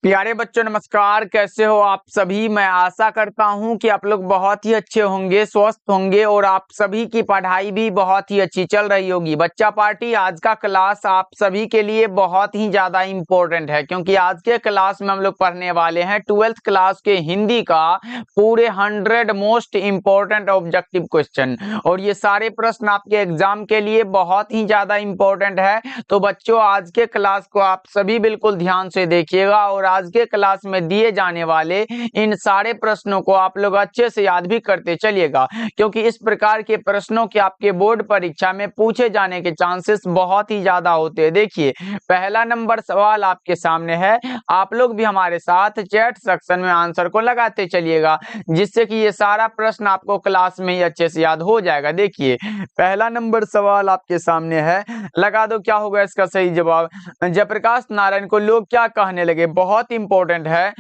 प्यारे बच्चों नमस्कार, कैसे हो आप सभी। मैं आशा करता हूं कि आप लोग बहुत ही अच्छे होंगे, स्वस्थ होंगे और आप सभी की पढ़ाई भी बहुत ही अच्छी चल रही होगी। बच्चा पार्टी आज का क्लास आप सभी के लिए बहुत ही ज्यादा इम्पोर्टेंट है, क्योंकि आज के क्लास में हम लोग पढ़ने वाले हैं 12th क्लास के हिंदी का पूरे 100 मोस्ट इम्पोर्टेंट ऑब्जेक्टिव क्वेश्चन। और ये सारे प्रश्न आपके एग्जाम के लिए बहुत ही ज्यादा इम्पोर्टेंट है। तो बच्चों आज के क्लास को आप सभी बिल्कुल ध्यान से देखिएगा और आज के क्लास में दिए जाने वाले इन सारे प्रश्नों को आप लोग अच्छे से याद भी करते चलिएगा, क्योंकि इस प्रकार के प्रश्नों के आपके बोर्ड परीक्षा में पूछे जाने के चांसेस बहुत ही ज्यादा होते हैं। देखिए पहला नंबर सवाल आपके सामने है, आप लोग भी हमारे साथ चैट सेक्शन में आंसर को लगाते चलिएगा, जिससे कि ये सारा प्रश्न आपको क्लास में ही अच्छे से याद हो जाएगा। देखिए पहला नंबर सवाल आपके सामने है, लगा दो क्या होगा इसका सही जवाब। जयप्रकाश नारायण को लोग क्या कहने लगे, बहुत इंपॉर्टेंट है।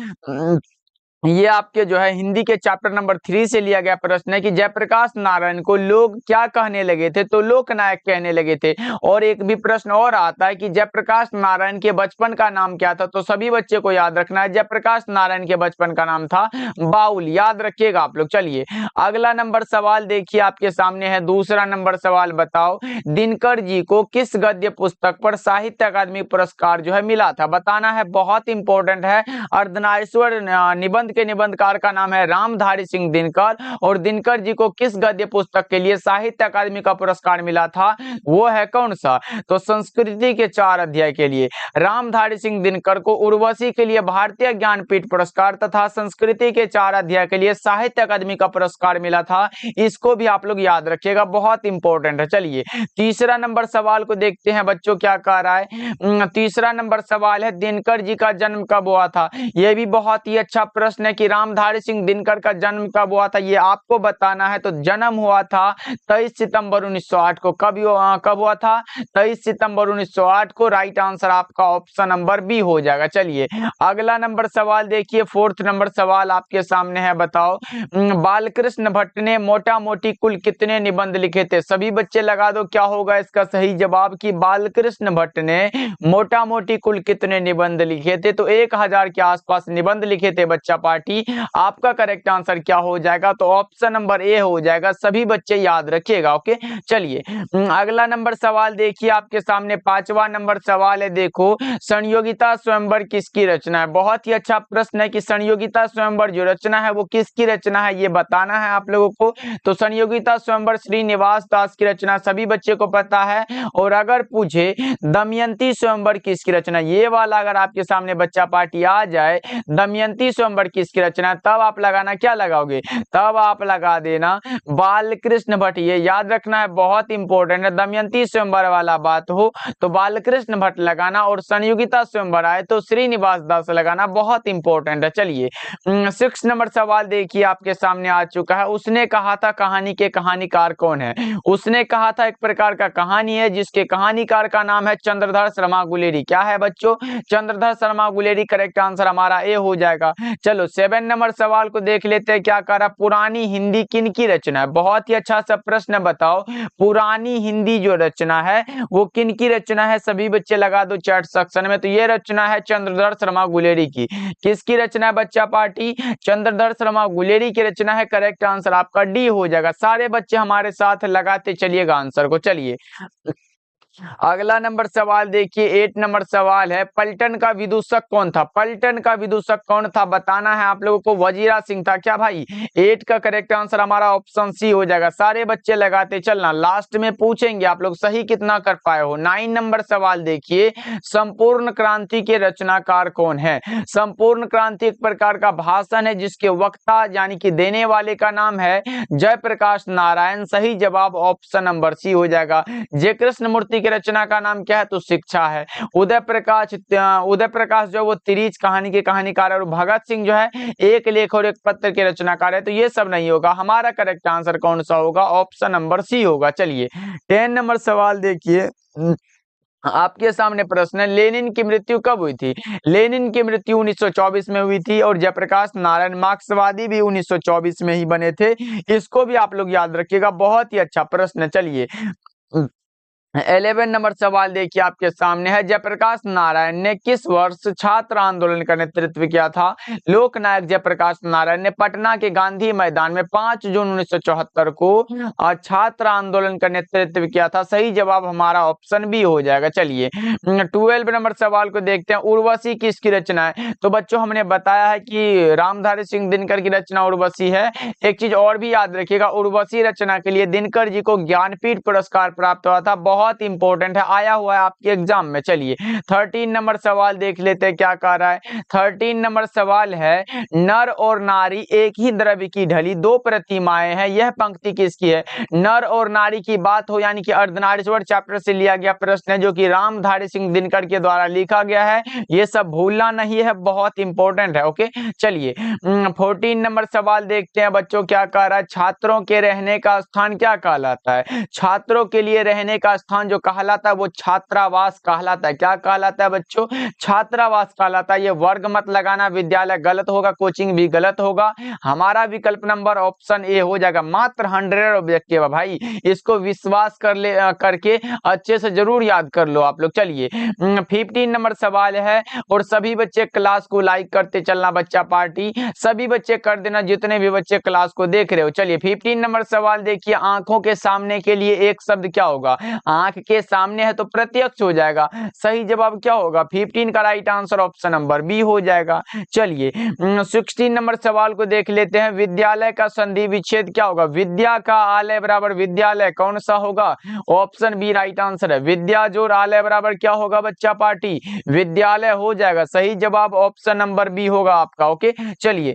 ये आपके जो है हिंदी के चैप्टर नंबर 3 से लिया गया प्रश्न है कि जयप्रकाश नारायण को लोग क्या कहने लगे थे, तो लोकनायक कहने लगे थे। और एक भी प्रश्न और आता है कि जयप्रकाश नारायण के बचपन का नाम क्या था, तो सभी बच्चे को याद रखना है जयप्रकाश नारायण के बचपन का नाम था बाउल, याद रखिएगा आप लोग। चलिए अगला नंबर सवाल देखिए आपके सामने है, दूसरा नंबर सवाल बताओ दिनकर जी को किस गद्य पुस्तक पर साहित्य अकादमी पुरस्कार जो है मिला था, बताना है, बहुत इंपॉर्टेंट है। अर्धनारीश्वर निबंध के निबंधकार का नाम है रामधारी सिंह दिनकर, और दिनकर जी को किस गद्य पुस्तक के लिए साहित्य अकादमी का पुरस्कार मिला था, वो है कौन सा, तो संस्कृति के 4 अध्याय के लिए। रामधारी सिंह दिनकर को उर्वशी के लिए भारतीय ज्ञानपीठ पुरस्कार तथा संस्कृति के 4 अध्याय के लिए साहित्य अकादमी का पुरस्कार मिला था। इसको भी आप लोग याद रखिएगा, बहुत इंपॉर्टेंट है। चलिए तीसरा नंबर सवाल को देखते हैं बच्चों क्या कह रहा है। तीसरा नंबर सवाल है दिनकर जी का जन्म कब हुआ था। यह भी बहुत ही अच्छा प्रश्न है कि रामधारी सिंह दिनकर का जन्म कब हुआ था, ये आपको बताना है। तो जन्म हुआ था 23 सितंबर 1908 को। कब हुआ था, 23 सितंबर 1908 को। राइट आंसर आपका ऑप्शन नंबर बी हो जाएगा। चलिए अगला नंबर सवाल देखिए, फोर्थ नंबर सवाल आपके सामने है, बताओ बालकृष्ण भट्ट ने मोटा मोटी कुल कितने निबंध लिखे थे। सभी बच्चे लगा दो क्या होगा इसका सही जवाब, कि बालकृष्ण भट्ट ने मोटा मोटी कुल कितने निबंध लिखे थे, तो 1000 के आसपास निबंध लिखे थे बच्चा पार्टी। आपका करेक्ट आंसर क्या हो जाएगा, तो ऑप्शन नंबर ए हो जाएगा। सभी बच्चे याद रखिएगा, ओके। चलिए अगला नंबर सवाल देखिए आपके सामने, पांचवा नंबर सवाल है, देखो संयोगिता स्वयंवर किसकी रचना है। बहुत ही अच्छा प्रश्न है कि संयोगिता स्वयंवर जो रचना है वो किसकी रचना है, ये बताना है आप लोगों को। तो संयोगिता स्वयंवर श्रीनिवास दास की रचना, सभी बच्चे को पता है। और अगर पूछे दमयंती स्वयंवर किसकी रचना, ये वाला अगर आपके सामने बच्चा पार्टी आ जाए दमयंती स्वयंवर किसकी रचना, तब आप लगाना क्या लगाओगे, तब आप लगा देना बालकृष्ण भट्ट। ये याद रखना है, बहुत इंपॉर्टेंट है। दमयंती स्वयंवर वाला बात हो तो बालकृष्ण भट्ट लगाना, और संयोगिता स्वयंवर आए तो श्रीनिवास दास लगाना, बहुत इंपॉर्टेंट है। चलिए 6 नंबर सवाल देखिए आपके सामने आ चुका है, उसने कहा था कहानी के कहानीकार कौन है। उसने कहा था एक प्रकार का कहानी है जिसके कहानीकार का नाम है चंद्रधर शर्मा गुलेरी। क्या है बच्चों, चंद्रधर शर्मा गुलेरी। करेक्ट आंसर हमारा ए हो जाएगा। चलो 7 नंबर सवाल को देख लेते हैं, क्या कह रहा, पुरानी हिंदी किन की रचना है। बहुत ही अच्छा सा प्रश्न, बताओ पुरानी हिंदी जो रचना है वो किन की रचना है। सभी बच्चे लगा दो चैट सेक्शन में, तो ये रचना है चंद्रधर शर्मा गुलेरी की। किसकी रचना है बच्चा पार्टी, चंद्रधर शर्मा गुलेरी की रचना है। करेक्ट आंसर आपका डी हो जाएगा। सारे बच्चे हमारे साथ लगाते चलिएगा आंसर को। चलिए अगला नंबर सवाल देखिए, 8 नंबर सवाल है, पलटन का विदूषक कौन था। पलटन का विदूषक कौन था बताना है आप लोगों को, वजीरा सिंह था। क्या भाई, 8 का करेक्ट आंसर हमारा ऑप्शन सी हो जाएगा। सारे बच्चे लगाते चलना, लास्ट में पूछेंगे आप लोग सही कितना कर पाए हो। 9 नंबर सवाल देखिए, संपूर्ण क्रांति के रचनाकार कौन है। संपूर्ण क्रांति एक प्रकार का भाषण है जिसके वक्ता यानी कि देने वाले का नाम है जयप्रकाश नारायण। सही जवाब ऑप्शन नंबर सी हो जाएगा। जय कृष्ण मूर्ति के रचना का नाम क्या है, तो शिक्षा है। उदय प्रकाश जो वो तिरीच कहानी के कहानीकार है, और भगत सिंह जो है एक लेख और एक पत्र के रचनाकार है। तो ये सब नहीं होगा, हमारा करेक्ट आंसर कौन सा होगा, ऑप्शन नंबर सी होगा। चलिए 10 नंबर सवाल देखिए आपके सामने प्रश्न है, लेनिन की मृत्यु कब हुई थी। लेनिन की मृत्यु 1924 में हुई थी, और जयप्रकाश नारायण मार्क्सवादी भी 1924 में ही बने थे। इसको भी आप लोग याद रखिएगा, बहुत ही अच्छा प्रश्न। चलिए 11 नंबर सवाल देखिए आपके सामने है। जयप्रकाश नारायण ने किस वर्ष छात्र आंदोलन का नेतृत्व किया था? लोकनायक जयप्रकाश नारायण ने पटना के गांधी मैदान में 5 जून 1974 को छात्र आंदोलन का नेतृत्व किया था। सही जवाब हमारा ऑप्शन बी हो जाएगा। चलिए 12 नंबर सवाल को देखते हैं। उर्वशी किसकी रचना है? तो बच्चों हमने बताया है कि रामधारी सिंह दिनकर की रचना उर्वशी है। एक चीज और भी याद रखिएगा, उर्वशी रचना के लिए दिनकर जी को ज्ञानपीठ पुरस्कार प्राप्त हुआ था। बहुत इंपॉर्टेंट है, आया हुआ है आपके एग्जाम में। चलिए 13 नंबर सवाल देख लेते हैं क्या कह रहा है। 13 नंबर सवाल है, नर और नारी एक ही द्रव्य की ढली दो प्रतिमाएं हैं, यह पंक्ति किसकी है? नर और नारी की बात हो यानी कि अर्धनारीश्वर चैप्टर से लिया गया प्रश्न है, जो कि रामधारी सिंह दिनकर के द्वारा लिखा गया है। ये सब भूलना नहीं है, बहुत इंपॉर्टेंट है। ओके चलिए 14 नंबर सवाल देखते हैं बच्चों क्या कह रहा है। छात्रों के रहने का स्थान क्या कहलाता है? छात्रों के लिए रहने का स्थान जो कहलाता है वो छात्रावास कहलाता है। क्या कहलाता है बच्चों? छात्रावास कहलाता है। ये वर्ग मत लगाना, विद्यालय गलत होगा, कोचिंग भी गलत होगा। हमारा विकल्प नंबर ऑप्शन ए हो जाएगा। मात्र 100 ऑब्जेक्टिव है भाई, इसको विश्वास करके अच्छे से जरूर याद कर लो आप लोग। चलिए 15 नंबर सवाल है, और सभी बच्चे क्लास को लाइक करते चलना बच्चा पार्टी, सभी बच्चे कर देना जितने भी बच्चे क्लास को देख रहे हो। चलिए 15 नंबर सवाल देखिए। आंखों के सामने के लिए एक शब्द क्या होगा? आंख के सामने है तो प्रत्यक्ष हो जाएगा। सही जवाब क्या होगा? 15 का right answer option number B हो जाएगा। चलिए 16 नंबर सवाल को देख लेते हैं। विद्यालय का संधि विच्छेद क्या होगा? विद्या का आलय बराबर विद्यालय, कौन सा होगा? ऑप्शन बी राइट आंसर है। विद्या जोड़ आलय बराबर क्या होगा बच्चा पार्टी? विद्यालय हो जाएगा। सही जवाब ऑप्शन नंबर बी होगा आपका। ओके चलिए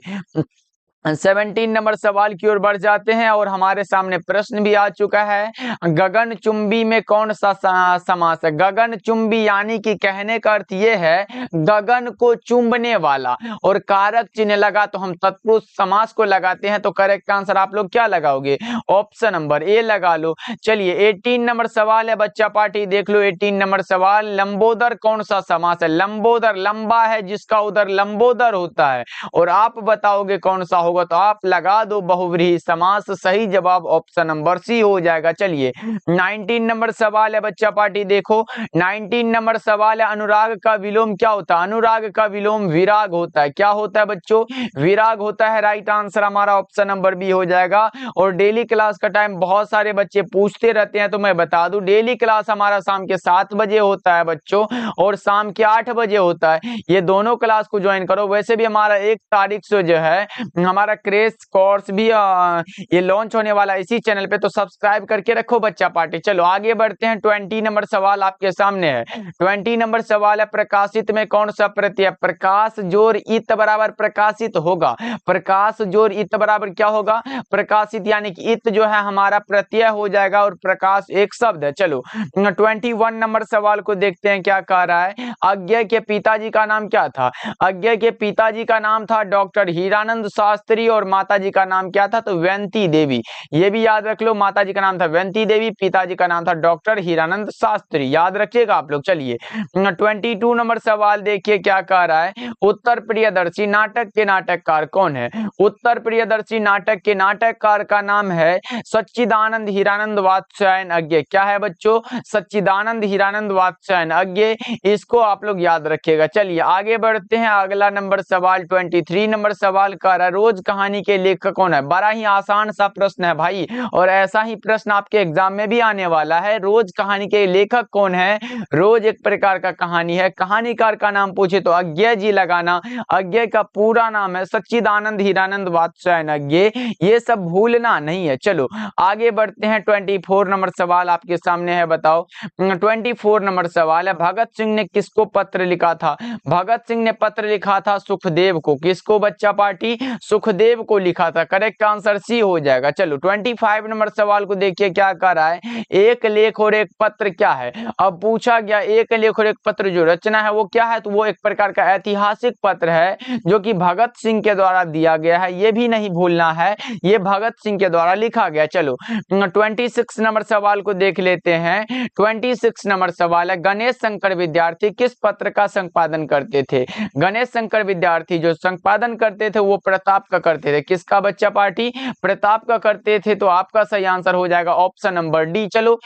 17 नंबर सवाल की ओर बढ़ जाते हैं, और हमारे सामने प्रश्न भी आ चुका है। गगन चुंबी में कौन सा समास है? गगन चुंबी यानी कि कहने का अर्थ यह है गगन को चुंबने वाला, और कारक चिन्ह लगा तो हम तत्पुरुष समास को लगाते हैं। तो करेक्ट आंसर आप लोग क्या लगाओगे? ऑप्शन नंबर ए लगा लो। चलिए 18 नंबर सवाल है बच्चा पार्टी, देख लो 18 नंबर सवाल। लंबोदर कौन सा समास है? लंबोदर लंबा है जिसका उदर लंबोदर होता है, और आप बताओगे कौन सा होगा, तो आप लगा दो बहुव्रीहि समास। सही जवाब ऑप्शन नंबर सी हो जाएगा। चलिए 19 नंबर सवाल है बच्चा पार्टी, देखो 19 नंबर सवाल है। अनुराग का विलोम क्या होता है? अनुराग का विलोम विराग होता है। क्या होता है बच्चों? विराग होता है। राइट आंसर हमारा ऑप्शन नंबर बी हो जाएगा। और डेली क्लास का टाइम बहुत सारे बच्चे पूछते रहते हैं, तो मैं बता दूं डेली क्लास हमारा शाम के 7 बजे होता है बच्चों, और शाम के 8 बजे होता है। ये दोनों क्लास को ज्वाइन करो। वैसे भी हमारा 1 तारीख से जो है हमारा क्रेश कोर्स भी ये लॉन्च होने वाला है इसी चैनल पे, तो सब्सक्राइब करके रखो बच्चा पार्टी। चलो आगे बढ़ते हैं। 20 नंबर सवाल आपके सामने है। 20 नंबर सवाल है, प्रकाशित में कौन सा प्रत्यय? प्रकाश जोर इत बराबर प्रकाशित होगा। प्रकाश जोर इत बराबर क्या होगा? प्रकाशित, यानी कि इत जो है हमारा प्रत्यय हो जाएगा, और प्रकाश एक शब्द है। चलो 21 नंबर सवाल को देखते हैं क्या कह रहा है। अज्ञे के पिताजी का नाम क्या था? अज्ञे के पिताजी का नाम था डॉक्टर हीरानंद शास्त्री, और माताजी का नाम क्या था? तो व्यंती देवी। ये भी याद रख लो, माताजी का नाम था व्यंती देवी, पिताजी का नाम था डॉक्टर हीरानंद शास्त्री। याद रखिएगा आप लोग। चलिए 22 नंबर सवाल देखिए क्या कह रहा है। उत्तर प्रियदर्शी नाटक के नाटककार कौन है? उत्तर प्रियदर्शी नाटक के नाटककार का नाम है सच्चिदानंद हीरानंद वात्स्यायन अज्ञे। क्या है बच्चों? सच्चिदानंद हीरानंद वात्स्यायन अज्ञे। इसको आप लोग याद रखिएगा। चलिए आगे बढ़ते हैं। अगला नंबर सवाल 23 नंबर सवाल का रोज कहानी के लेखक कौन है? बड़ा ही आसान सा प्रश्न है भाई, और ऐसा ही प्रश्न आपके एग्जाम में भी आने वाला है। रोज कहानी के लेखक कौन है? रोज एक प्रकार का कहानी है। कहानीकार का नाम पूछे तो अज्ञे जी लगाना। अज्ञे का पूरा नाम है सच्चिदानंद हीरानंद वात्स्यायन अज्ञे। ये सब भूलना नहीं है। चलो आगे बढ़ते हैं। 24 नंबर सवाल आपके सामने है, बताओ 24 नंबर सवाल है। भगत सिंह ने किसको पत्र लिखा था? भगत सिंह ने पत्र लिखा था सुखदेव को। किसको बच्चा पार्टी? सुखदेव को लिखा था। करेक्ट आंसर सी हो जाएगा। चलो 25 नंबर सवाल को देखिए क्या कह रहा है। एक लेख और एक पत्र क्या है? अब पूछा गया एक लेख और एक पत्र जो रचना है वो क्या है, तो वो एक प्रकार का ऐतिहासिक पत्र है जो कि भगत सिंह के द्वारा दिया गया है। ये भी नहीं भूलना है, ये भगत सिंह के द्वारा लिखा गया। चलो 26 नंबर सवाल को देख लेते हैं। 26 नंबर सवाल है। गणेश शंकर विद्यार्थी किस पत्र का संपादन करते थे? गणेश शंकर विद्यार्थी जो संपादन करते थे वो प्रताप का करते थे। किसका बच्चा पार्टी? प्रताप का करते थे। तो आपका सही आंसर हो जाएगा ऑप्शन नंबर डी। चलो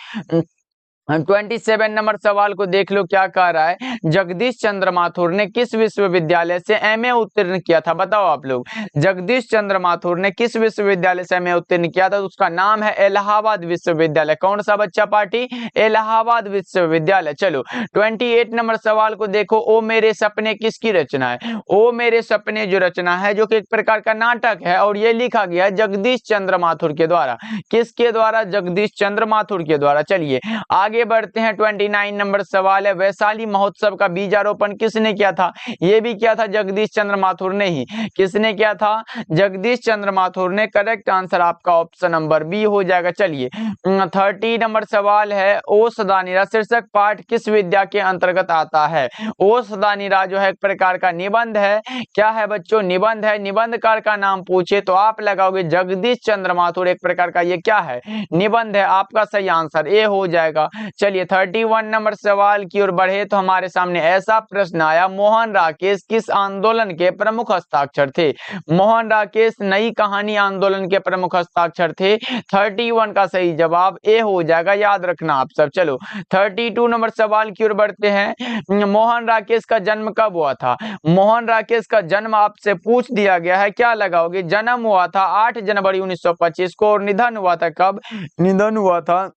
27 नंबर सवाल को देख लो, क्या कह रहा है। जगदीश चंद्र माथुर ने किस विश्वविद्यालय से एमए उत्तीर्ण किया था? बताओ आप लोग, जगदीश चंद्र माथुर ने किस विश्वविद्यालय से एमए उत्तीर्ण किया था? तो उसका नाम है इलाहाबाद विश्वविद्यालय। कौन सा बच्चा पार्टी? इलाहाबाद विश्वविद्यालय। चलो 28 नंबर सवाल को देखो, ओ मेरे सपने किसकी रचना है? ओ मेरे सपने जो रचना है, जो कि एक प्रकार का नाटक है, और ये लिखा गया है जगदीश चंद्र माथुर के द्वारा। किसके द्वारा? जगदीश चंद्र माथुर के द्वारा। चलिए आगे बढ़ते हैं। 29 नंबर सवाल है, वैशाली महोत्सव का बीजारोपण किसने किया था? ये भी किया था जगदीश चंद्र माथुर ने ही। किसने किया था? जगदीश चंद्र माथुर ने। करेक्ट आंसर आपका ऑप्शन नंबर बी हो जाएगा। चलिए 30 नंबर सवाल है, ओ सदा निरा शीर्षक पाठ किस विद्या के अंतर्गत आता है? ओ सदा निरा जो है एक प्रकार का निबंध है। क्या है बच्चों? निबंध है। निबंधकार का नाम पूछे तो आप लगाओगे जगदीश चंद्र माथुर। एक प्रकार का ये क्या है? निबंध है। आपका सही आंसर ए हो जाएगा। चलिए 31 नंबर सवाल की ओर बढ़े तो हमारे सामने ऐसा प्रश्न आया, मोहन राकेश किस आंदोलन के प्रमुख हस्ताक्षर थे? मोहन राकेश नई कहानी आंदोलन के प्रमुख हस्ताक्षर थे। 31 का सही जवाब ए हो जाएगा, याद रखना आप सब। चलो 32 नंबर सवाल की ओर बढ़ते हैं। मोहन राकेश का जन्म कब हुआ था? मोहन राकेश का जन्म आपसे पूछ दिया गया है, क्या लगाओगे? जन्म हुआ था 8 जनवरी 1925 को, और निधन हुआ था कब? निधन हुआ था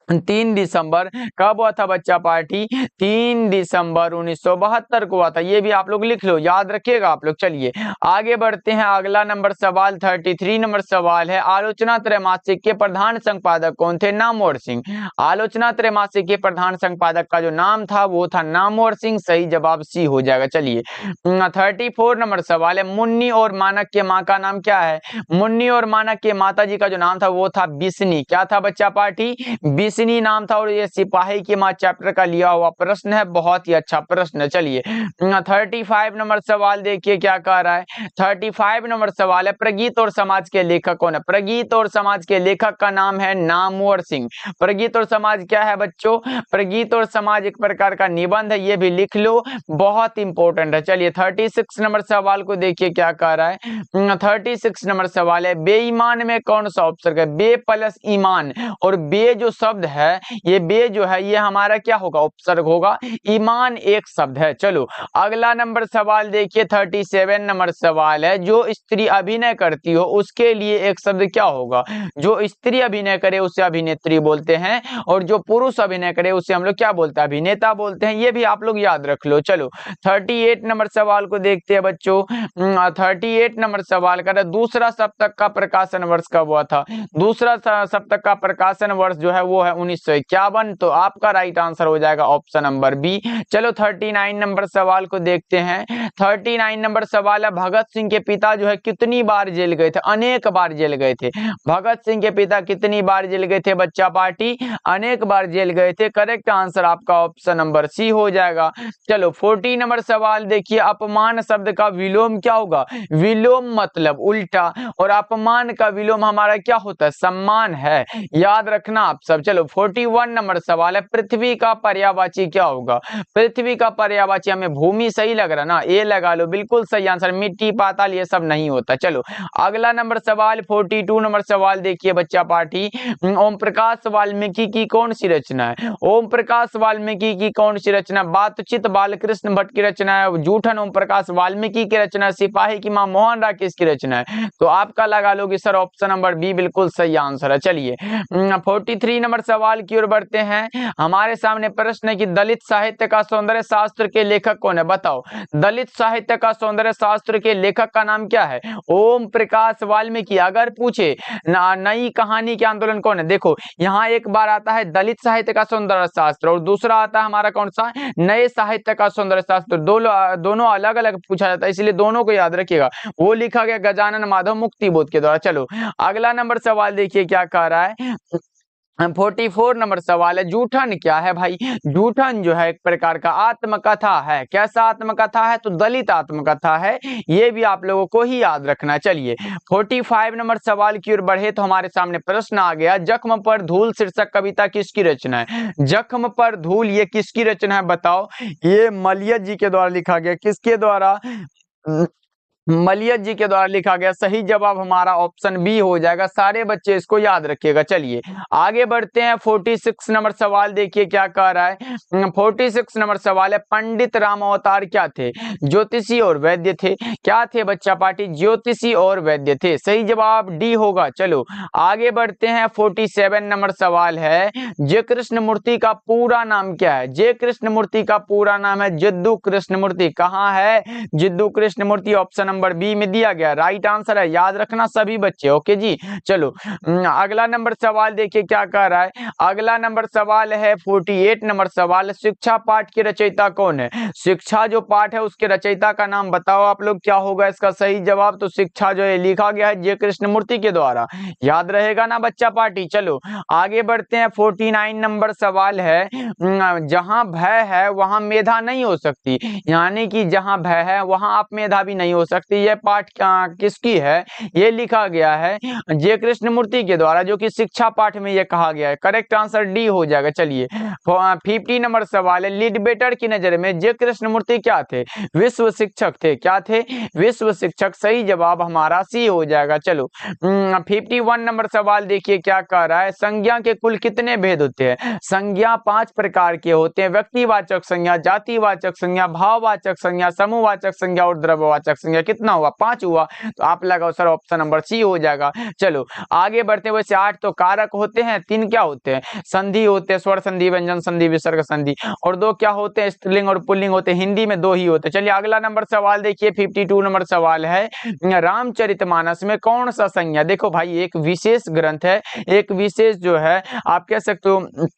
3 दिसंबर। कब हुआ था बच्चा पार्टी? 3 दिसंबर 1972 को हुआ था। ये भी आप लोग लिख लो, याद रखिएगा आप लोग। चलिए आगे बढ़ते हैं। अगला नंबर सवाल 33 नंबर सवाल है, आलोचना त्रैमासिक के प्रधान संपादक कौन थे? नामवर सिंह। आलोचना त्रैमासिक के प्रधान संपादक का जो नाम था वो था नामवर सिंह। सही जवाब सी हो जाएगा। चलिए 34 नंबर सवाल है, मुन्नी और मानक के माँ का नाम क्या है? मुन्नी और मानक के माता जी का जो नाम था वो था बिस्नी। क्या था बच्चा पार्टी? बिस्नी नाम था। और ये सिपाही की माँ चैप्टर का लिया हुआ प्रश्न है, बहुत ही अच्छा प्रश्न है। चलिए 35 नंबर सवाल देखिए क्या कह रहा है। 35 नंबर सवाल है, प्रगीत और समाज के लेखक कौन है? प्रगीत और समाज के लेखक का नाम है नामवर सिंह। प्रगीत और समाज क्या है बच्चों? प्रगीत और समाज एक प्रकार का निबंध है, ये भी लिख लो, बहुत इंपॉर्टेंट है। चलिए 36 नंबर सवाल को देखिए क्या कह रहा है। 36 नंबर सवाल है, बेईमान में कौन सा उपसर्ग है? बे प्लस ईमान, और बे जो शब्द है, ये बे जो है ये हमारा क्या होगा? उपसर्ग होगा। ईमान एक शब्द है। चलो अगला नंबर सवाल देखिए। 37 नंबर सवाल है, जो स्त्री अभिनय करती हो उसके लिए एक शब्द क्या होगा? जो स्त्री अभिनय करे उसे अभिनेत्री बोलते हैं, और जो पुरुष अभिनय करे उसे हम लोग क्या बोलते हैं? अभिनेता बोलते हैं। ये भी आप लोग याद रख लो। चलो 38 नंबर सवाल को देखते हैं बच्चों। 38 नंबर सवाल का, दूसरा सप्तक का प्रकाशन वर्ष कब हुआ था? दूसरा सप्तक का प्रकाशन वर्ष जो है वो है 1951। तो आपका राइट आंसर हो जाएगा ऑप्शन नंबर बी। चलो 39 नंबर सवाल को देखते हैं। 39 नंबर सवाल है, भगत सिंह के पिता जो है कितनी बार जेल गए थे? अनेक बार जेल गए थे। भगत सिंह के पिता कितनी बार जेल गए थे बच्चा पार्टी? अनेक बार जेल गए थे। करेक्ट आंसर आपका ऑप्शन नंबर सी हो जाएगा। चलो 40 नंबर सवाल देखिए, अपमान शब्द का विलोम क्या होगा? विलोम मतलब उल्टा, और अपमान का विलोम हमारा क्या होता है? सम्मान है, याद रखना आप सब। चलो 41 नंबर सवाल है, पृथ्वी का पर्यायवाची क्या होगा? पृथ्वी का पर्यायवाची हमें भूमि सही लग रहा है ना? ए लगा लो, बिल्कुल सही आंसर। मिट्टी पाताल ये सब नहीं होता। चलो अगला नंबर सवाल 42 नंबर सवाल देखिए बच्चा पार्टी, ओम प्रकाश वाल्मीकि की कौन सी रचना है? ओम प्रकाश वाल्मीकि की कौन सी रचना? बातचित बालकृष्ण भट्ट की रचना है, जूठन ओम प्रकाश वाल्मीकि की रचना, सिपाही की मां मोहन राकेश की रचना है। तो आपका लगा लोगे सर ऑप्शन नंबर बी बिल्कुल सही आंसर है। चलिए 43 नंबर सवाल की ओर बढ़ते हैं। हमारे सामने प्रश्न है कि दलित साहित्य का सौंदर्य शास्त्र के लेखक कौन है? बताओ, दलित साहित्य का सौंदर्य शास्त्र के लेखक का नाम क्या है? ओम प्रकाश वाल्मीकि। अगर पूछे नई कहानी के आंदोलन कौन है? देखो यहाँ एक बार आता है दलित साहित्य का सौंदर्य शास्त्र, और दूसरा आता है हमारा कौन सा? नए साहित्य का सौंदर्य शास्त्र। दोनों अलग अलग पूछा जाता है, इसलिए दोनों को याद रखिएगा। वो लिखा गया गजानन माधव मुक्तिबोध के द्वारा। चलो अगला नंबर सवाल देखिए क्या कह रहा है। 44 नंबर सवाल है, जूठन क्या है भाई? जूठन जो है एक प्रकार का आत्मकथा है। कैसा आत्मकथा है? तो दलित आत्मकथा है। ये भी आप लोगों को ही याद रखना। चलिए 45 नंबर सवाल की ओर बढ़े तो हमारे सामने प्रश्न आ गया, जख्म पर धूल शीर्षक कविता किसकी रचना है? जख्म पर धूल ये किसकी रचना है बताओ? ये मलिया जी के द्वारा लिखा गया। किसके द्वारा? मलियत जी के द्वारा लिखा गया। सही जवाब हमारा ऑप्शन बी हो जाएगा। सारे बच्चे इसको याद रखिएगा। चलिए आगे बढ़ते हैं। 46 नंबर सवाल देखिए क्या कह रहा है। 46 नंबर सवाल है, पंडित राम अवतार क्या थे? ज्योतिषी और वैद्य थे। क्या थे बच्चा पार्टी? ज्योतिषी और वैद्य थे। सही जवाब डी होगा। चलो आगे बढ़ते हैं। 47 नंबर सवाल है, जय कृष्णमूर्ति का पूरा नाम क्या है? जय कृष्णमूर्ति का पूरा नाम है जिद्दू कृष्णमूर्ति। कहाँ है Jiddu Krishnamurti? Option number B में दिया गया। राइट आंसर है, याद रखना सभी बच्चे। ओके जी। चलो अगला नंबर सवाल देखिए क्या कह रहा है। अगला नंबर सवाल है 48 नंबर सवाल, शिक्षा पाठ के रचयिता कौन है? शिक्षा जो पाठ है उसके रचयिता का नाम बताओ आप लोग, क्या होगा इसका सही जवाब? तो शिक्षा जो है लिखा गया है जय कृष्णमूर्ति के द्वारा। याद रहेगा ना बच्चा पार्टी। चलो आगे बढ़ते हैं। 49 नंबर सवाल है, जहां भय है वहां मेधा नहीं हो सकती। यानी कि जहां भय है वहां आप मेधा भी नहीं हो सकती। यह पाठ किसकी है? ये लिखा गया है जय कृष्णमूर्ति के द्वारा, जो कि शिक्षा पाठ में यह कहा गया है। करेक्ट आंसर डी हो जाएगा। चलिए 50 नंबर सवाल है, लीडबेटर की नजर में जय कृष्णमूर्ति क्या थे? विश्व शिक्षक थे। क्या थे? विश्व शिक्षक। सही जवाब हमारा सी हो जाएगा। चलो 51 नंबर सवाल देखिए क्या कह रहा है, संज्ञा के कुल कितने भेद होते हैं? संज्ञा 5 प्रकार के होते हैं, व्यक्तिवाचक संज्ञा, जातिवाचक संज्ञा, भाववाचक संज्ञा, समूहवाचक संज्ञा और द्रव्यवाचक संज्ञा। कितना हुआ? 5 हुआ। तो आप लगाओ सर ऑप्शन नंबर सी हो जाएगा। चलो आगे बढ़ते हैं। वैसे 8 तो कारक होते हैं, 3 क्या होते हैं? संधि होते हैं, स्वर संधि, व्यंजन संधि, विसर्ग संधि, और 2 क्या होते हैं? स्त्रीलिंग और पुल्लिंग होते हैं। हिंदी में 2 ही होते हैं। चलिए अगला नंबर सवाल देखिए। 52 नंबर सवाल है, रामचरितमानस में कौन सा संज्ञा? देखो भाई एक विशेष ग्रंथ है, एक विशेष जो है आप कह सकते हो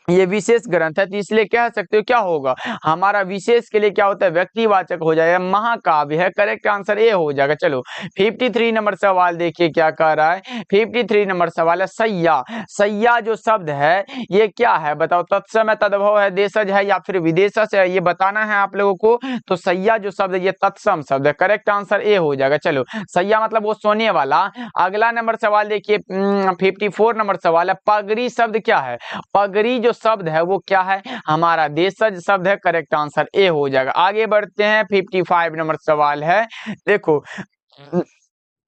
ये विशेष ग्रंथ है, तो इसलिए कह सकते हो क्या होगा हमारा विशेष के लिए क्या होता है? व्यक्तिवाचक हो जाएगा, महाकाव्य है। करेक्ट आंसर ए हो जाएगा। चलो 53 नंबर सवाल देखिए क्या कह रहा है। 53 नंबर सवाल है, सैया। सैया जो शब्द है ये क्या है बताओ? तत्सम है, तद्भव है, देशज है या फिर विदेशज है? ये बताना है आप लोगों को। तो सैया जो शब्द है ये तत्सम शब्द है। करेक्ट आंसर ए हो जाएगा। चलो सैया मतलब वो सोने वाला। अगला नंबर सवाल देखिए 54 नंबर सवाल है, पगड़ी शब्द क्या है? पगड़ी जो शब्द है वो क्या है? हमारा देशज शब्द है। करेक्ट आंसर ए हो जाएगा। आगे बढ़ते हैं। 55 नंबर सवाल है, देखो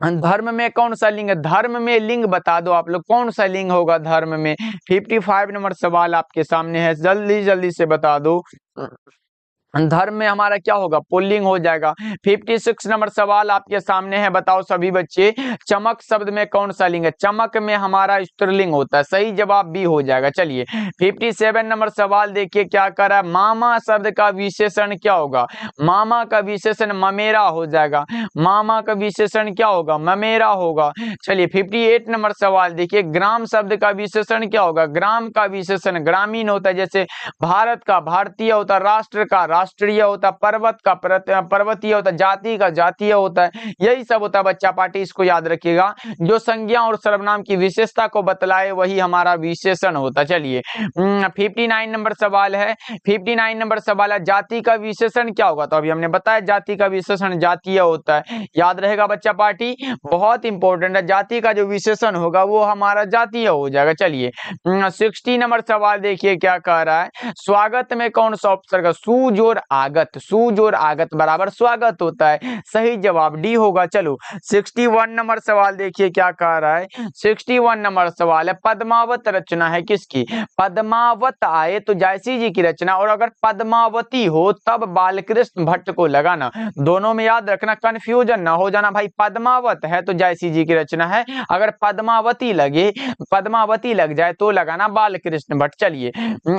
धर्म में कौन सा लिंग है? धर्म में लिंग बता दो आप लोग, कौन सा लिंग होगा धर्म में? 55 नंबर सवाल आपके सामने है, जल्दी जल्दी से बता दो। धर्म में हमारा क्या होगा? पुल्लिंग हो जाएगा। 56 नंबर सवाल आपके सामने है, बताओ सभी बच्चे, चमक शब्द में कौन सा लिंग है? चमक में हमारा स्त्रीलिंग होता है। सही जवाब बी हो जाएगा। चलिए 57 नंबर सवाल देखिए क्या कर रहा है, मामा शब्द का विशेषण क्या होगा? मामा का विशेषण ममेरा हो जाएगा। मामा का विशेषण क्या होगा? ममेरा होगा। चलिए 58 नंबर सवाल देखिए, ग्राम शब्द का विशेषण क्या होगा? ग्राम का विशेषण ग्रामीण होता है। जैसे भारत का भारतीय होता है, राष्ट्र का राष्ट्रीय होता, पर्वत का पर्वतीय होता, जाति का जातीय होता है। यही सब होता है बच्चा पार्टी, इसको याद रखिएगा। जो संज्ञा और सर्वनाम की विशेषता को बतलाए वही हमारा विशेषण होता। चलिए 59 नंबर सवाल है। 59 नंबर सवाल है, जाति का विशेषण क्या होगा? तो अभी हमने बताया जाति का विशेषण जातीय होता है। याद रहेगा बच्चा पार्टी, बहुत इंपॉर्टेंट है। जाति का जो विशेषण होगा वो हमारा जातीय हो जाएगा। चलिए 60 नंबर सवाल देखिए क्या कह रहा है, स्वागत में कौन सा उपसर्ग? सुजोर आगत। सुजोर आगत बराबर स्वागत होता है। सही जवाब डी होगा। चलो 61 नंबर सवाल देखिए क्या कह रहा है। 61 नंबर सवाल है, पद्मावत रचना है किसकी? पद्मावत आए तो जायसी जी की रचना, और अगर पद्मावती हो तब बालकृष्ण भट्ट को लगाना। दोनों में याद रखना, कंफ्यूजन ना हो जाना भाई। पद्मावत है तो जायसी जी की रचना है, अगर पद्मावती लग जाए तो लगाना बालकृष्ण भट्ट। चलिए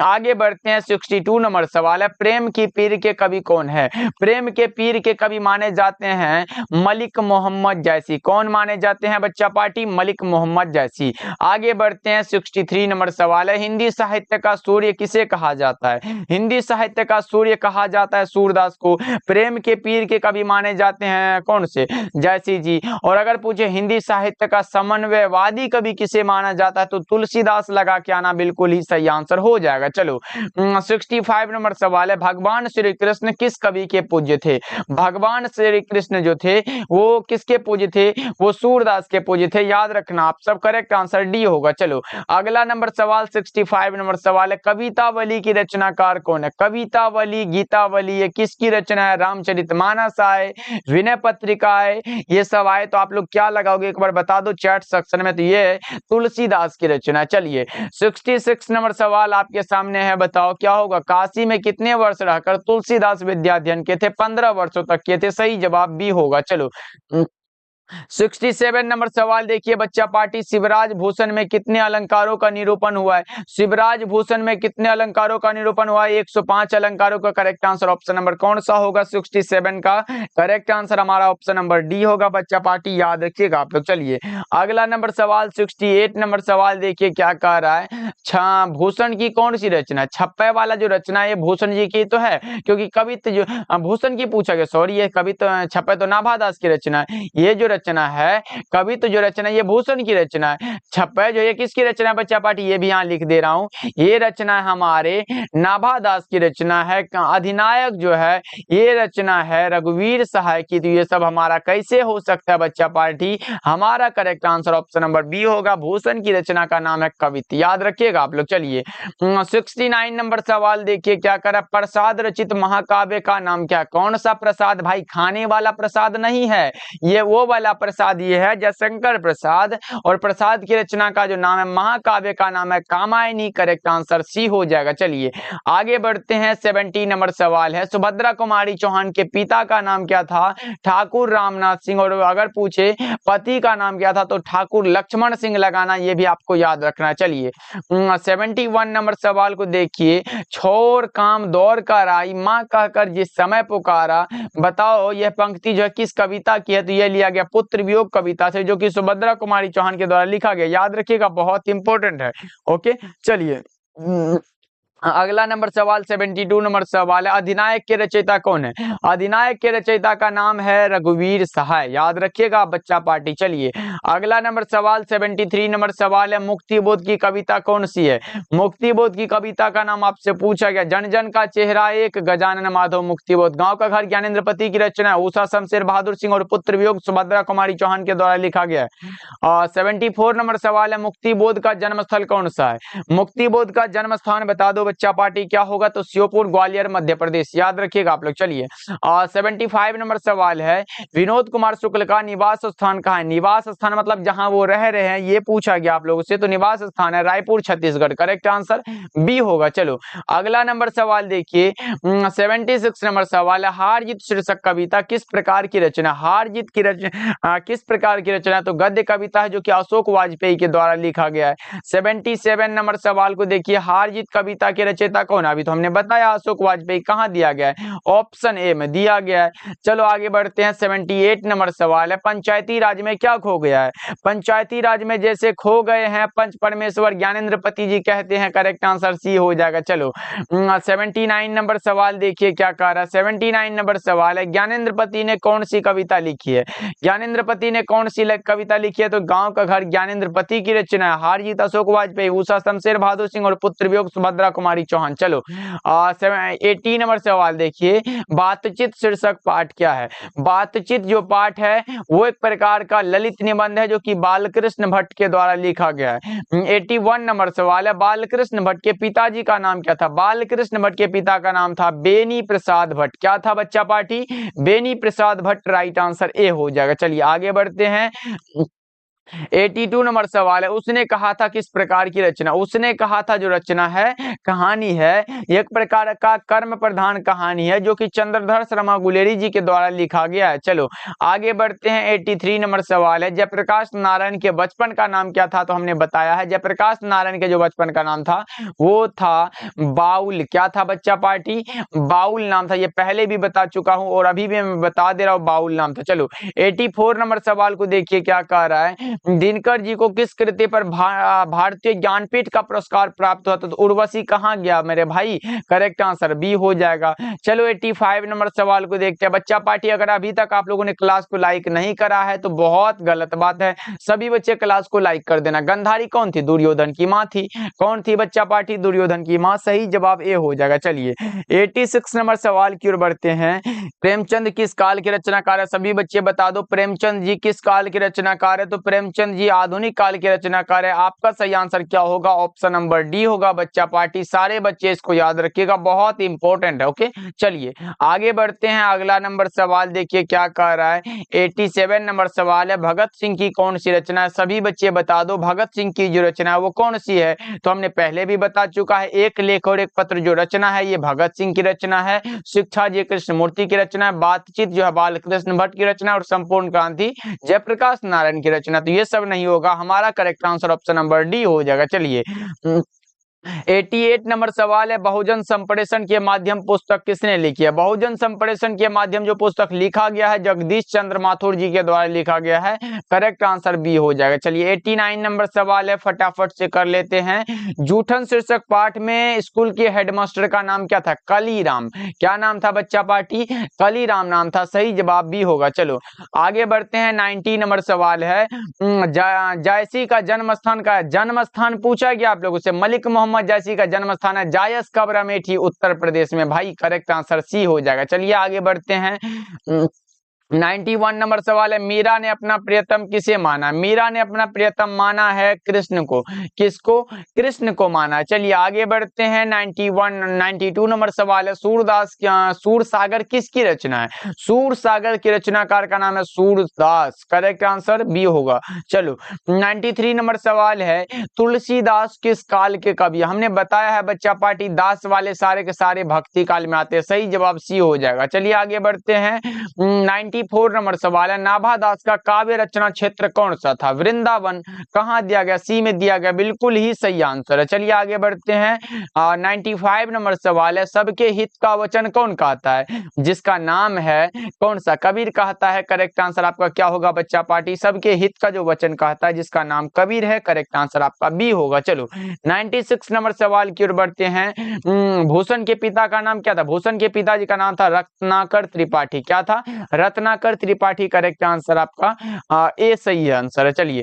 आगे बढ़ते हैं। 62 नंबर सवाल है, प्रेम की पीर के कवि कौन है? प्रेम के पीर के कवि माने जाते हैं मलिक मोहम्मद जैसी। कौन माने जाते हैं बच्चा पार्टी? मलिक मोहम्मद जैसी। आगे बढ़ते हैं। 63 नंबर सवाल है, हिंदी साहित्य का सूर्य किसे कहा जाता है? हिंदी साहित्य का सूर्य कहा जाता है सूरदास को। प्रेम के पीर के कवि माने जाते हैं कौन से? जैसी जी। और अगर पूछे हिंदी साहित्य का समन्वयवादी कवि किसे माना जाता है, तो तुलसीदास लगा के आना, बिल्कुल ही सही आंसर हो जाएगा। चलो 65 नंबर सवाल है, भगवान श्री कृष्ण किस कवि के पूज्य थे? भगवान श्री कृष्ण जो थे वो किसके पूज्य थे? वो सूरदास के पूज्य थे। याद रखना आप सब। करेक्ट आंसर डी होगा। चलो अगला नंबर सवाल 65 नंबर सवाल है, कवितावली की रचनाकार कौन है? कवितावली, गीतावली ये किसकी रचना है? रामचरितमानस आए, विनय पत्रिकाएं, ये सब आए तो आप लोग क्या लगाओगे एक बार बता दो चैट सेक्शन में। तो ये है तुलसीदास की रचना। चलिए 66 नंबर सवाल आपके सामने है, बताओ क्या होगा। काशी में कितने वर्ष रहकर तुलसीदास विद्या अध्ययन किए थे? 15 वर्षों तक किए थे। सही जवाब बी होगा। चलो 67 नंबर सवाल देखिए बच्चा पार्टी, शिवराज भूषण में कितने अलंकारों का निरूपण हुआ है? शिवराज भूषण में कितने अलंकारों का निरूपण हुआ है? 105 अलंकारों का करेक्ट आंसर ऑप्शन नंबर कौन सा होगा? 67 का करेक्ट आंसर हमारा ऑप्शन नंबर डी होगा बच्चा पार्टी, याद रखिएगा आप लोग। चलिए अगला नंबर सवाल 68 नंबर सवाल देखिए क्या कह रहा है। भूषण की कौन सी रचना? छप्पे वाला जो रचना है भूषण जी की तो है, क्योंकि कवित्त जो भूषण की पूछा गया, सॉरी ये कवित्त छप्पे तो नाभादास की रचना है। ये जो रचना है कवित्त जो रचना ये भूषण की रचना है। छप्पे जो ये किसकी रचना है बच्चा पार्टी? ये भी यहाँ लिख दे रहा हूँ, ये रचना हमारे नाभादास की रचना है। अधिनायक जो है ये रचना है रघुवीर सहाय की। तो ये सब हमारा कैसे हो सकता है बच्चा पार्टी? हमारा correct answer option number B होगा, भूषण की रचना का नाम है कवित्त, याद रखिएगा आप लोग। चलिए 69 नंबर सवाल देखिए क्या करा। प्रसाद रचित महाकाव्य का नाम क्या? कौन सा प्रसाद भाई? खाने वाला प्रसाद नहीं है, ये वो वाला प्रसाद ये है जयशंकर प्रसाद, और प्रसाद की रचना का जो नाम है महाकाव्य का नाम है कामायनी, करेक्ट आंसर सी हो जाएगा। चलिए आगे बढ़ते हैं 70 नंबर सवाल है। सुभद्रा कुमारी चौहान के पिता का नाम क्या था? ठाकुर रामनाथ सिंह। और अगर पूछे पति का नाम क्या था तो ठाकुर लक्ष्मण सिंह लगाना, ये भी आपको याद रखना है। चलिए 71 नंबर सवाल को देखिए। छोर काम दौड़ कर आई, माँ कहकर जिस समय पुकारा, बताओ यह पंक्ति जो है किस कविता की है? तो यह लिया गया पुत्र वियोग कविता से, जो कि सुभद्रा कुमारी चौहान के द्वारा लिखा गया, याद रखिएगा बहुत इंपॉर्टेंट है। ओके चलिए अगला नंबर सवाल 72 नंबर सवाल है। अधिनायक के रचयिता कौन है? अधिनायक के रचयिता का नाम है रघुवीर सहाय, याद रखिएगा बच्चा पार्टी। चलिए अगला नंबर सवाल 73 नंबर सवाल है। मुक्तिबोध की कविता कौन सी है? मुक्तिबोध की कविता का नाम आपसे पूछा गया। जन जन का चेहरा एक, गजानन माधव मुक्तिबोध। गांव का घर ज्ञानेंद्रपति की रचना है। उषा शमशेर बहादुर सिंह और पुत्र वियोग सुभद्रा कुमारी चौहान के द्वारा लिखा गया है। 74 नंबर सवाल है। मुक्तिबोध का जन्मस्थल कौन सा है? मुक्तिबोध का जन्म स्थान बता दो बच्चा पार्टी, क्या होगा? तो श्योपुर ग्वालियर मध्य प्रदेश, याद रखिएगा आप लोग। चलिए 75 नंबर सवाल है। विनोद कुमार शुक्ल का निवास स्थान कहाँ है? निवास स्थान मतलब जहां वो रह रहे हैं, ये पूछा गया आप लोगों से। तो निवास स्थान है Raipur Chhattisgarh, correct answer B होगा। चलो अगला नंबर सवाल देखिए 76 नंबर सवाल है। हार जीत शीर्षक कविता किस प्रकार की रचना? हार जीत की रचना किस प्रकार की रचना? तो गद्य कविता है, जो कि अशोक वाजपेयी के द्वारा लिखा गया है। 77 नंबर सवाल को देखिए। हार जीत कविता के रचयिता कौन? अभी तो हमने बताया अशोक वाजपेयी। कहां दिया गया है? ऑप्शन ए में दिया गया है। चलो आगे बढ़ते हैं 78 नंबर सवाल है। पंचायती राज में क्या खो गया है? पंचायती राज में जैसे खो गए हैं पंच परमेश्वर ज्ञानेंद्रपति जी कहते हैं, करेक्ट आंसर सी हो जाएगा। चलो 79 नंबर सवाल देखिए क्या कह रहा है। 79 नंबर सवाल है। ज्ञानेंद्रपति ने कौन सी कविता लिखी है? ज्ञानेंद्रपति ने कौन सी कविता लिखी है? तो गांव का घर ज्ञानेंद्रपति की रचना है। हार जीत अशोक वाजपेयी, उषा शमशेर बहादुर सिंह और पुत्र वियोग सुभद्रा कुमारी चौहान। चलो 80 नंबर सवाल देखिए। बातचीत शीर्षक पाठ क्या है? बातचीत जो पाठ है वो एक प्रकार का ललित निबंध है, जो कि बालकृष्ण भट्ट के द्वारा लिखा गया है। 81 नंबर सवाल है। बालकृष्ण भट्ट के पिताजी का नाम क्या था? बालकृष्ण भट्ट के पिता का नाम था बेनी प्रसाद भट्ट। क्या था बच्चा party? Beni Prasad Bhatt, right answer A हो जाएगा। चलिए आगे बढ़ते हैं 82 नंबर सवाल है। उसने कहा था किस प्रकार की रचना? उसने कहा था जो रचना है कहानी है, एक प्रकार का कर्म प्रधान कहानी है, जो कि चंद्रधर शर्मा गुलेरी जी के द्वारा लिखा गया है। चलो आगे बढ़ते हैं 83 नंबर सवाल है। जयप्रकाश नारायण के बचपन का नाम क्या था? तो हमने बताया है जयप्रकाश नारायण के जो बचपन का नाम था वो था बाउल। क्या था बच्चा पार्टी? बाउल नाम था। ये पहले भी बता चुका हूं और अभी भी मैं बता दे रहा हूं, बाउल नाम था। चलो 84 नंबर सवाल को देखिए क्या कह रहा है। दिनकर जी को किस कृति पर भारतीय ज्ञानपीठ का पुरस्कार प्राप्त हुआ? तो उर्वशी कहाँ गया मेरे भाई? करेक्ट आंसर बी हो जाएगा। चलो 85 नंबर सवाल को देखते हैं। बच्चा पार्टी अगर अभी तक आप लोगों ने क्लास को लाइक नहीं करा है तो बहुत गलत बात है। सभी बच्चे क्लास को लाइक कर देना। गंधारी कौन थी? दुर्योधन की माँ थी। कौन थी बच्चा पार्टी? दुर्योधन की माँ, सही जवाब ए हो जाएगा। चलिए 86 नंबर सवाल की ओर बढ़ते हैं। प्रेमचंद किस काल के रचनाकार है? सभी बच्चे बता दो प्रेमचंद जी किस काल के रचनाकार है? तो प्रेम प्रेमचंद जी आधुनिक काल के रचनाकार है। आपका सही आंसर क्या होगा? ऑप्शन नंबर डी होगा बच्चा पार्टी। सारे बच्चे इसको याद रखिएगा, बहुत इंपॉर्टेंट है। ओके, चलिए आगे बढ़ते हैं। अगला नंबर सवाल देखिए क्या कह रहा है। 87 नंबर सवाल है, भगत सिंह की कौन सी रचना है? सभी बच्चे बता दो भगत सिंह की जो रचना है वो कौन सी है। तो हमने पहले भी बता चुका है, एक लेख और एक पत्र जो रचना है ये भगत सिंह की रचना है। शिक्षा जी कृष्णमूर्ति की रचना है। बातचीत जो है बालकृष्ण भट्ट की रचना, और संपूर्ण क्रांति जयप्रकाश नारायण की रचना। तो ये सब नहीं होगा, हमारा correct answer option number D हो जाएगा। चलिए 88 नंबर सवाल है, बहुजन संप्रेषण के माध्यम पुस्तक किसने लिखी है? बहुजन संप्रेषण के माध्यम जो पुस्तक लिखा गया है जगदीश चंद्र माथुर जी के द्वारा लिखा गया है। करेक्ट आंसर बी हो जाएगा। चलिए 89 नंबर सवाल है, फटाफट से कर लेते हैं। जूठन शीर्षक पाठ में स्कूल के हेडमास्टर का नाम क्या था? कलीराम। क्या नाम था बच्चा पार्टी? कलीराम नाम था। सही जवाब बी होगा। चलो आगे बढ़ते हैं। 90 नंबर सवाल है, जायसी का जन्म स्थान पूछा गया आप लोगों से। मलिक मोहम्मद जायसी का जन्म स्थान है जायस कब्र अमेठी उत्तर प्रदेश में। भाई करेक्ट आंसर सी हो जाएगा। चलिए आगे बढ़ते हैं। 91 नंबर सवाल है, मीरा ने अपना प्रियतम किसे माना? मीरा ने अपना प्रियतम माना है कृष्ण को। किसको? कृष्ण को माना। चलिए आगे बढ़ते हैं। 92 नंबर सवाल है, सूरसागर किसकी रचना है? सूरसागर के रचनाकार का नाम है सूरदास। करेक्ट आंसर बी होगा। चलो 93 नंबर सवाल है, तुलसीदास किस काल के कवि? हमने बताया है बच्चा पार्टी, दास वाले सारे के सारे भक्ति काल में आते हैं। सही जवाब सी हो जाएगा। चलिए आगे बढ़ते हैं। 94 नंबर सवाल है, नाभादास का काव्य रचना क्षेत्र कौन सा था? वृंदावन। कहाँ दिया गया? सी में दिया गया। बिल्कुल ही सही आंसर है। चलिए आगे बढ़ते हैं। 95 नंबर सवाल है, सबके हित का वचन कौन कहता है? जिसका नाम है कौन सा? कबीर कहता है। करेक्ट आंसर आपका क्या होगा बच्चा पार्टी? सबके हित का जो वचन कहता है जिसका नाम कबीर है। करेक्ट आंसर आपका बी होगा। चलो 96 नंबर सवाल की ओर बढ़ते हैं। भूषण के पिता का नाम क्या था? भूषण के पिताजी का नाम था रत्नाकर त्रिपाठी। क्या था? रत्नाकर त्रिपाठी। करेक्ट आंसर आपका ए सही आंसर है। चलिए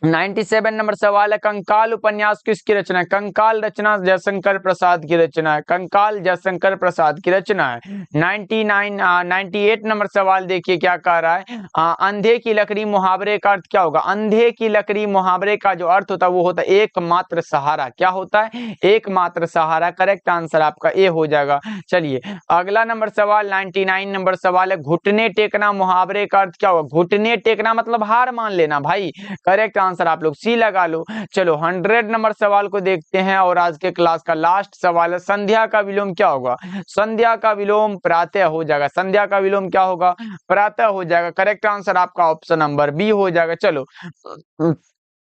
97 नंबर सवाल है, कंकाल उपन्यास किसकी रचना है? कंकाल रचना जयशंकर प्रसाद की रचना है। कंकाल जयशंकर प्रसाद की रचना है। 98 नंबर सवाल देखिए क्या कह रहा है। अंधे की लकड़ी मुहावरे का अर्थ क्या होगा? अंधे की लकड़ी मुहावरे का जो अर्थ होता है वो होता है एकमात्र सहारा। क्या होता है? एकमात्र सहारा। करेक्ट आंसर आपका ए हो जाएगा। चलिए अगला नंबर सवाल 99 नंबर सवाल है, घुटने टेकना मुहावरे का अर्थ क्या होगा? घुटने टेकना मतलब हार मान लेना। भाई करेक्ट आंसर आप लोग सी लगा लो। चलो 100 नंबर सवाल को देखते हैं और आज के क्लास का लास्ट सवाल है, संध्या का विलोम क्या होगा? संध्या का विलोम प्रातः हो जाएगा। संध्या का विलोम क्या होगा? प्रातः हो जाएगा। करेक्ट आंसर आपका ऑप्शन नंबर बी हो जाएगा। चलो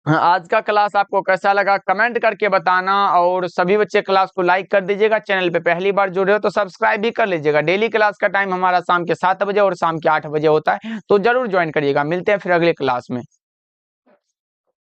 आज का क्लास आपको कैसा लगा कमेंट करके बताना, और सभी बच्चे क्लास को लाइक कर दीजिएगा। चैनल पे पहली बार जुड़े हो तो सब्सक्राइब भी कर लीजिएगा। डेली क्लास का टाइम हमारा शाम के 7 बजे और शाम के 8 बजे होता है, तो जरूर ज्वाइन करिएगा। मिलते हैं फिर अगले क्लास में।